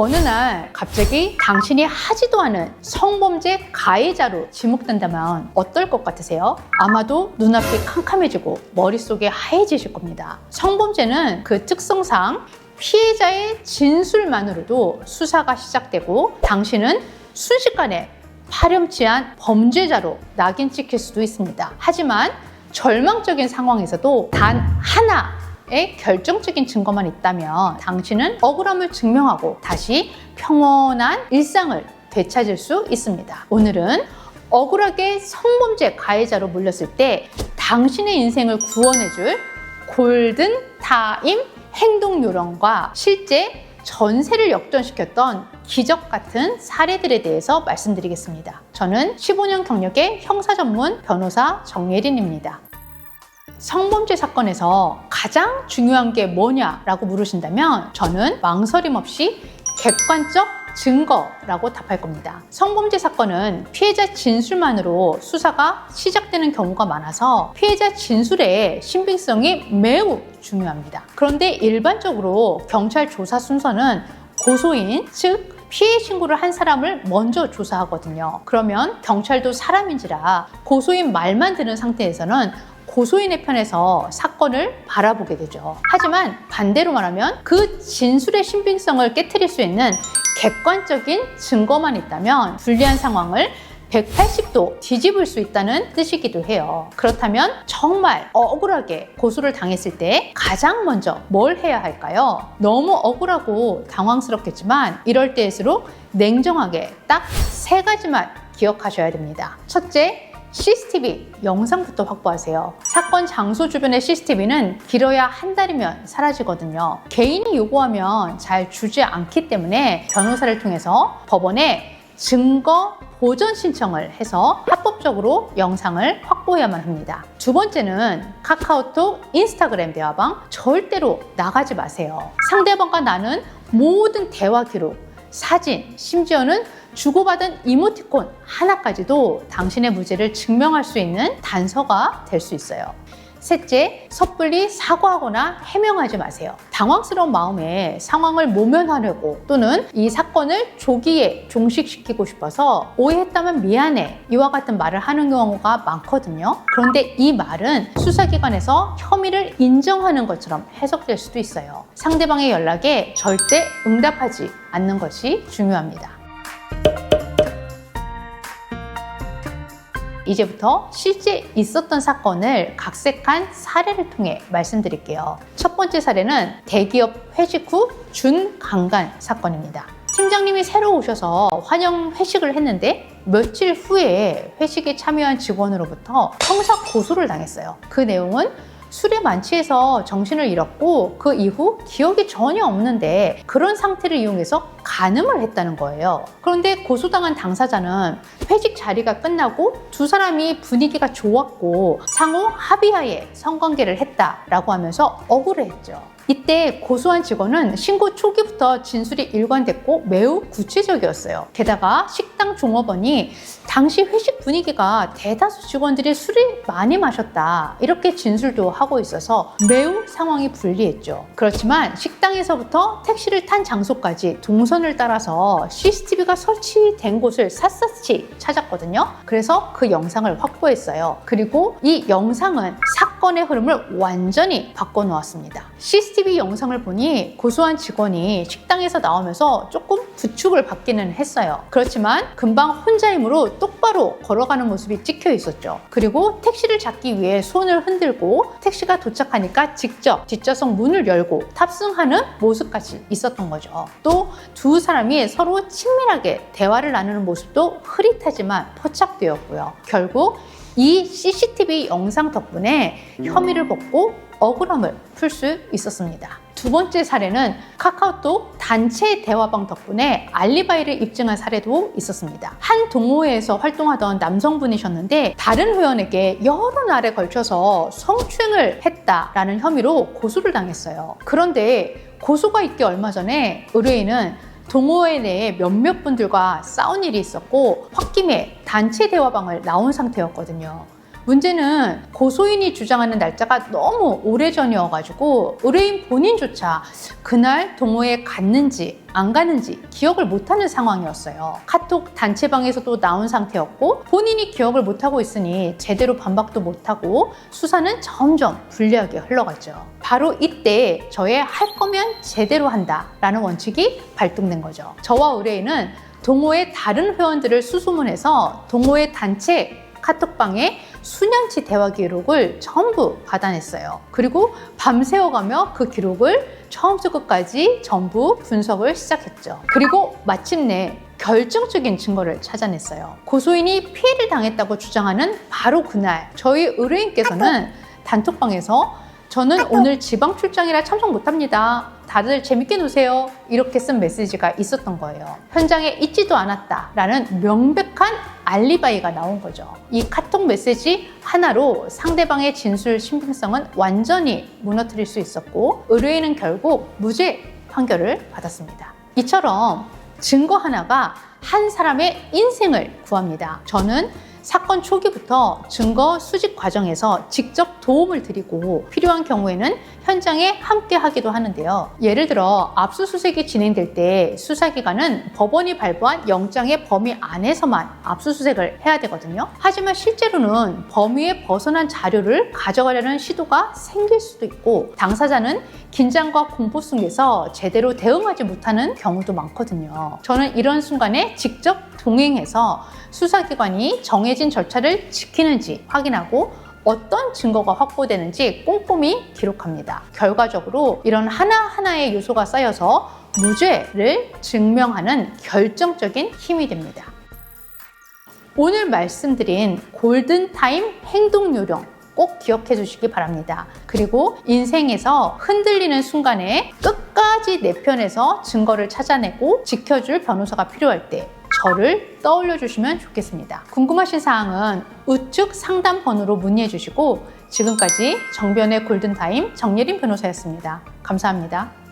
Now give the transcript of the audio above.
어느 날 갑자기 당신이 하지도 않은 성범죄 가해자로 지목된다면 어떨 것 같으세요? 아마도 눈앞이 캄캄해지고 머릿속이 하얘지실 겁니다. 성범죄는 그 특성상 피해자의 진술만으로도 수사가 시작되고 당신은 순식간에 파렴치한 범죄자로 낙인 찍힐 수도 있습니다. 하지만 절망적인 상황에서도 단 하나의 결정적인 증거만 있다면 당신은 억울함을 증명하고 다시 평온한 일상을 되찾을 수 있습니다. 오늘은 억울하게 성범죄 가해자로 몰렸을 때 당신의 인생을 구원해줄 골든타임 행동 요령과 실제 전세를 역전시켰던 기적 같은 사례들에 대해서 말씀드리겠습니다. 저는 15년 경력의 형사 전문 변호사 정예린입니다. 성범죄 사건에서 가장 중요한 게 뭐냐라고 물으신다면 저는 망설임 없이 객관적 증거라고 답할 겁니다. 성범죄 사건은 피해자 진술만으로 수사가 시작되는 경우가 많아서 피해자 진술의 신빙성이 매우 중요합니다. 그런데 일반적으로 경찰 조사 순서는 고소인, 즉 피해 신고를 한 사람을 먼저 조사하거든요. 그러면 경찰도 사람인지라 고소인 말만 들은 상태에서는 고소인의 편에서 사건을 바라보게 되죠. 하지만 반대로 말하면 그 진술의 신빙성을 깨트릴 수 있는 객관적인 증거만 있다면 불리한 상황을 180도 뒤집을 수 있다는 뜻이기도 해요. 그렇다면 정말 억울하게 고소를 당했을 때 가장 먼저 뭘 해야 할까요? 너무 억울하고 당황스럽겠지만 이럴 때일수록 냉정하게 딱 3가지만 기억하셔야 됩니다. 첫째, CCTV 영상부터 확보하세요. 사건 장소 주변의 CCTV는 길어야 한 달이면 사라지거든요. 개인이 요구하면 잘 주지 않기 때문에 변호사를 통해서 법원에 증거 보전 신청을 해서 합법적으로 영상을 확보해야만 합니다. 두 번째는 카카오톡, 인스타그램 대화방 절대로 나가지 마세요. 상대방과 나눈 모든 대화 기록, 사진, 심지어는 주고받은 이모티콘 하나까지도 당신의 무죄를 증명할 수 있는 단서가 될 수 있어요. 셋째, 섣불리 사과하거나 해명하지 마세요. 당황스러운 마음에 상황을 모면하려고 또는 이 사건을 조기에 종식시키고 싶어서 오해했다면 미안해 이와 같은 말을 하는 경우가 많거든요. 그런데 이 말은 수사기관에서 혐의를 인정하는 것처럼 해석될 수도 있어요. 상대방의 연락에 절대 응답하지 않는 것이 중요합니다. 이제부터 실제 있었던 사건을 각색한 사례를 통해 말씀드릴게요. 첫 번째 사례는 대기업 회식 후 준강간 사건입니다. 팀장님이 새로 오셔서 환영 회식을 했는데 며칠 후에 회식에 참여한 직원으로부터 형사 고소를 당했어요. 그 내용은 술에 만취해서 정신을 잃었고 그 이후 기억이 전혀 없는데 그런 상태를 이용해서 간음을 했다는 거예요. 그런데 고소당한 당사자는 회식 자리가 끝나고 두 사람이 분위기가 좋았고 상호 합의하에 성관계를 했다라고 하면서 억울해했죠. 이때 고소한 직원은 신고 초기부터 진술이 일관됐고 매우 구체적이었어요. 게다가 식당 종업원이 당시 회식 분위기가 대다수 직원들이 술을 많이 마셨다 이렇게 진술도 하고 있어서 매우 상황이 불리했죠. 그렇지만 식당에서부터 택시를 탄 장소까지 동선을 따라서 CCTV가 설치된 곳을 샅샅이 찾았거든요. 그래서 그 영상을 확보했어요. 그리고 이 영상은 사건의 흐름을 완전히 바꿔놓았습니다. CCTV 영상을 보니 고소한 직원이 식당에서 나오면서 조금 부축을 받기는 했어요. 그렇지만 금방 혼자이므로 똑바로 걸어가는 모습이 찍혀 있었죠. 그리고 택시를 잡기 위해 손을 흔들고 택시가 도착하니까 직접 뒷좌석 문을 열고 탑승하는 모습까지 있었던 거죠. 또 두 사람이 서로 친밀하게 대화를 나누는 모습도 흐릿하지만 포착되었고요. 결국 이 CCTV 영상 덕분에 혐의를 벗고 억울함을 풀 수 있었습니다. 두 번째 사례는 카카오톡 단체 대화방 덕분에 알리바이를 입증한 사례도 있었습니다. 한 동호회에서 활동하던 남성분이셨는데 다른 회원에게 여러 날에 걸쳐서 성추행을 했다라는 혐의로 고소를 당했어요. 그런데 고소가 있기 얼마 전에 의뢰인은 동호회 내에 몇몇 분들과 싸운 일이 있었고 홧김에 단체 대화방을 나온 상태였거든요. 문제는 고소인이 주장하는 날짜가 너무 오래전이어가지고 의뢰인 본인조차 그날 동호회에 갔는지 안 가는지 기억을 못하는 상황이었어요. 카톡 단체방에서도 나온 상태였고 본인이 기억을 못하고 있으니 제대로 반박도 못하고 수사는 점점 불리하게 흘러갔죠. 바로 이때 저의 할 거면 제대로 한다라는 원칙이 발동된 거죠. 저와 의뢰인은 동호회 다른 회원들을 수소문해서 동호회 단체 카톡방에 수년치 대화 기록을 전부 받아냈어요. 그리고 밤새워가며 그 기록을 처음부터 끝까지 전부 분석을 시작했죠. 그리고 마침내 결정적인 증거를 찾아냈어요. 고소인이 피해를 당했다고 주장하는 바로 그날 저희 의뢰인께서는 단톡방에서 저는 오늘 지방 출장이라 참석 못합니다. 다들 재밌게 노세요. 이렇게 쓴 메시지가 있었던 거예요. 현장에 있지도 않았다라는 명백한 알리바이가 나온 거죠. 이 카톡 메시지 하나로 상대방의 진술 신빙성은 완전히 무너뜨릴 수 있었고 의뢰인은 결국 무죄 판결을 받았습니다. 이처럼 증거 하나가 한 사람의 인생을 구합니다. 저는 사건 초기부터 증거 수집 과정에서 직접 도움을 드리고 필요한 경우에는 현장에 함께 하기도 하는데요. 예를 들어 압수수색이 진행될 때 수사기관은 법원이 발부한 영장의 범위 안에서만 압수수색을 해야 되거든요. 하지만 실제로는 범위에 벗어난 자료를 가져가려는 시도가 생길 수도 있고 당사자는 긴장과 공포 속에서 제대로 대응하지 못하는 경우도 많거든요. 저는 이런 순간에 직접 동행해서 수사기관이 정해진 절차를 지키는지 확인하고 어떤 증거가 확보되는지 꼼꼼히 기록합니다. 결과적으로 이런 하나하나의 요소가 쌓여서 무죄를 증명하는 결정적인 힘이 됩니다. 오늘 말씀드린 골든타임 행동요령 꼭 기억해 주시기 바랍니다. 그리고 인생에서 흔들리는 순간에 끝까지 내 편에서 증거를 찾아내고 지켜줄 변호사가 필요할 때 저를 떠올려 주시면 좋겠습니다. 궁금하신 사항은 우측 상담 번호로 문의해 주시고 지금까지 정변의 골든타임 정예린 변호사였습니다. 감사합니다.